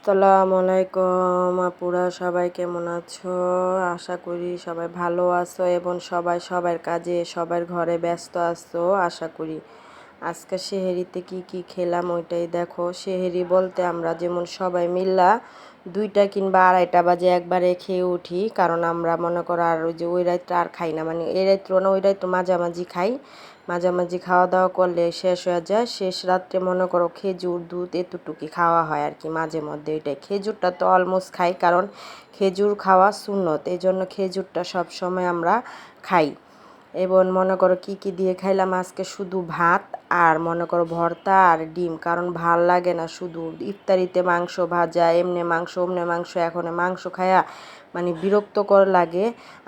আসসালামু আলাইকুম আপুরা, সবাই কেমন আছো? আশা করি সবাই ভালো আছো এবং সবাই সবার কাজে সবার ঘরে ব্যস্ত আছো আশা করি। আজকে সেহেরিতে কি কি খেলাম ওইটাই দেখো। সেহেরি বলতে আমরা যেমন সবাই মিল্লা 2টা কিংবা 2:30 বাজে একবারে খেয়ে উঠি, কারণ আমরা মনে করো আর ওই যে ওই রাত্রে আর খাই না, মানে এই রাত্র না ওই রাত্র মাঝামাঝি খাই। মাঝামাঝি খাওয়া দাওয়া করলে শেষ হয়ে যায়, শেষ রাত্রে মনে করো খেজুর দুধ এতটুকুই খাওয়া হয় আর কি। মাঝে মধ্যে এটাই, খেজুরটা তো অলমোস্ট খাই, কারণ খেজুর খাওয়া সুন্নত, এই জন্য খেজুরটা সব সময় আমরা খাই। এবং মনে করো কি কি দিয়ে খাইলাম আজকে, শুধু ভাত আর মনে করো ভর্তা আর ডিম, কারণ ভাল লাগে না শুধু ইফতারিতে মাংস ভাজা, এমনি মাংস অমনে মাংস, এখন মাংস খায়া মানে বিরক্তকর লাগে।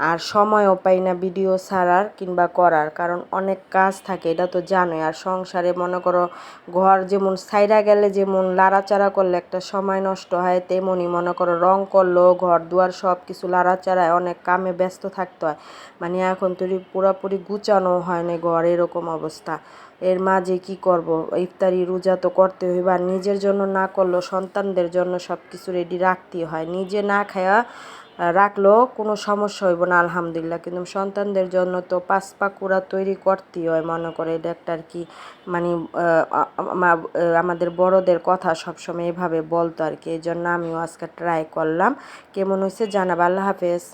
আর সময়ও পাই না ভিডিও ছাড়ার কিংবা করার, কারণ অনেক কাজ থাকে, এটা তো জানোই। আর সংসারে মনে করো ঘর যেমন ছাইরা গেলে যেমন লাড়াচাড়া করলে একটা সময় নষ্ট হয়, তেমনই মনে করো রং করলেও ঘর দুয়ার সব কিছু লাড়াচাড়ায় অনেক কামে ব্যস্ত থাকতে হয়। মানে এখন তো পুরোপুরি গুছানো হয় না ঘর, এরকম অবস্থা। এর মাঝে কি করব, ইফতারি রোজা তো করতে হইবে, আর নিজের জন্য না করলেও সন্তানদের জন্য সব কিছু রেডি রাখতেই হয়। নিজে না খায়া রাখলেও কোনো সমস্যা হইব না আলহামদুলিল্লাহ, কিন্তু সন্তানদের জন্য তো পাঁচ পাকুড়া তৈরি করতেই হয়। মনে করে এটা একটা আর কি, মানে আমাদের বড়দের কথা সবসময় এভাবে বলতো আর কি। এই জন্য আমিও আজকে ট্রাই করলাম, কেমন হয়েছে জানাবো। আল্লাহ হাফেজ।